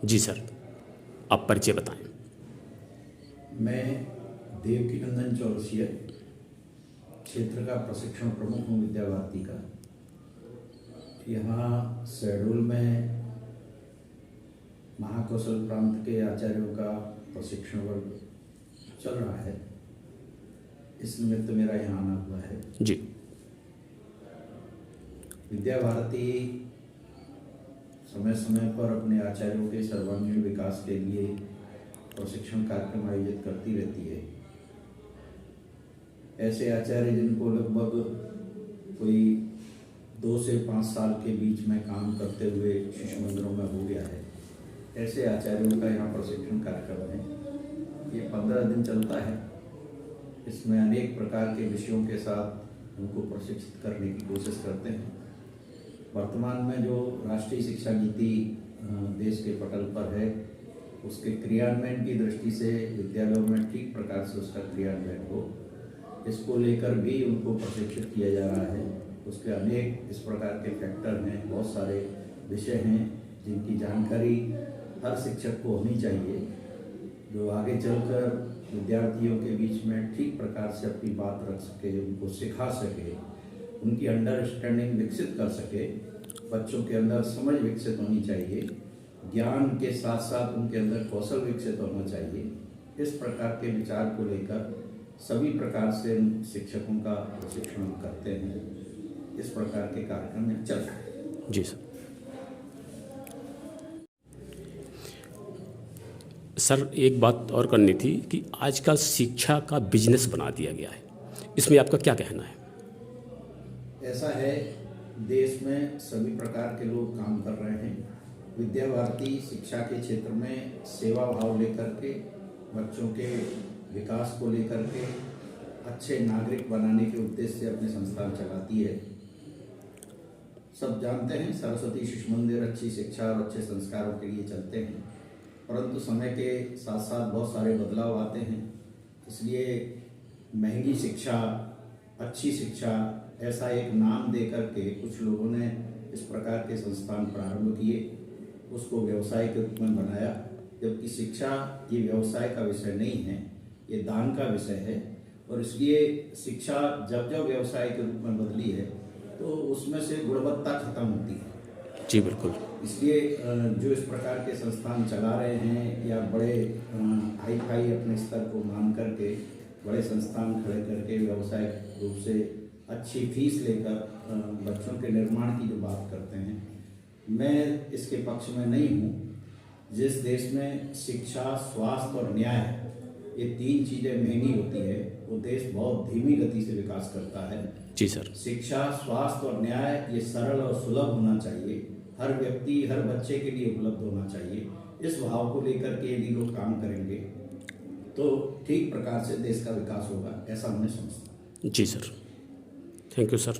जी sir, आप परिचय बताएं। मैं देवकीनंदन चौरसिया, क्षेत्र का प्रशिक्षण प्रमुख हूँ विद्या भारती का। यहाँ शहडोल में महाकौशल प्रांत के आचार्यों का प्रशिक्षण वर्ग चल रहा है, इस निमित्त मेरा यहाँ आना हुआ है। जी। विद्या भारती समय समय पर अपने आचार्यों के सर्वांगीण विकास के लिए प्रशिक्षण कार्यक्रम आयोजित करती रहती है। ऐसे आचार्य जिनको लगभग कोई 2 से 5 साल के बीच में काम करते हुए शिशु मंदिरों में हो गया है, ऐसे आचार्यों का यहाँ प्रशिक्षण कार्यक्रम है। ये 15 दिन चलता है। इसमें अनेक प्रकार के विषयों के साथ उनको प्रशिक्षित करने की कोशिश करते हैं। वर्तमान में जो राष्ट्रीय शिक्षा नीति देश के पटल पर है, उसके क्रियान्वयन की दृष्टि से विद्यालयों में ठीक प्रकार से उसका क्रियान्वयन हो, इसको लेकर भी उनको प्रशिक्षित किया जा रहा है। उसके अनेक इस प्रकार के फैक्टर हैं, बहुत सारे विषय हैं जिनकी जानकारी हर शिक्षक को होनी चाहिए, जो आगे चलकर विद्यार्थियों के बीच में ठीक प्रकार से अपनी बात रख सके, उनको सिखा सके, उनकी अंडरस्टैंडिंग विकसित कर सके। बच्चों के अंदर समझ विकसित होनी चाहिए, ज्ञान के साथ साथ उनके अंदर कौशल विकसित होना चाहिए। इस प्रकार के विचार को लेकर सभी प्रकार से शिक्षकों का प्रशिक्षण करते हैं। इस प्रकार के कार्यक्रम चल रहे हैं। जी सर, एक बात और करनी थी कि आजकल शिक्षा का बिजनेस बना दिया गया है, इसमें आपका क्या कहना है? ऐसा है, देश में सभी प्रकार के लोग काम कर रहे हैं। विद्या भारती शिक्षा के क्षेत्र में सेवा भाव लेकर के, बच्चों के विकास को लेकर के, अच्छे नागरिक बनाने के उद्देश्य से अपने संस्थान चलाती है। सब जानते हैं, सरस्वती शिशु मंदिर अच्छी शिक्षा और अच्छे संस्कारों के लिए चलते हैं, परंतु समय के साथ साथ बहुत सारे बदलाव आते हैं। इसलिए महंगी शिक्षा, अच्छी शिक्षा, ऐसा एक नाम दे करके कुछ लोगों ने इस प्रकार के संस्थान प्रारंभ किए, उसको व्यवसाय के रूप में बनाया, जबकि शिक्षा ये व्यवसाय का विषय नहीं है, ये दान का विषय है। और इसलिए शिक्षा जब जब व्यवसाय के रूप में बदली है तो उसमें से गुणवत्ता खत्म होती है। जी बिल्कुल। इसलिए जो इस प्रकार के संस्थान चला रहे हैं या बड़े हाई फाई अपने स्तर को मान करके बड़े संस्थान खड़े करके व्यवसायिक रूप से अच्छी फीस लेकर बच्चों के निर्माण की जो बात करते हैं, मैं इसके पक्ष में नहीं हूँ। जिस देश में शिक्षा, स्वास्थ्य और न्याय, ये 3 चीज़ें महंगी होती है, वो देश बहुत धीमी गति से विकास करता है। जी सर। शिक्षा, स्वास्थ्य और न्याय ये सरल और सुलभ होना चाहिए, हर व्यक्ति, हर बच्चे के लिए उपलब्ध होना चाहिए। इस भाव को लेकर के यदि लोग काम करेंगे तो ठीक प्रकार से देश का विकास होगा, ऐसा मैं समझता हूँ। जी सर, थैंक यू सर।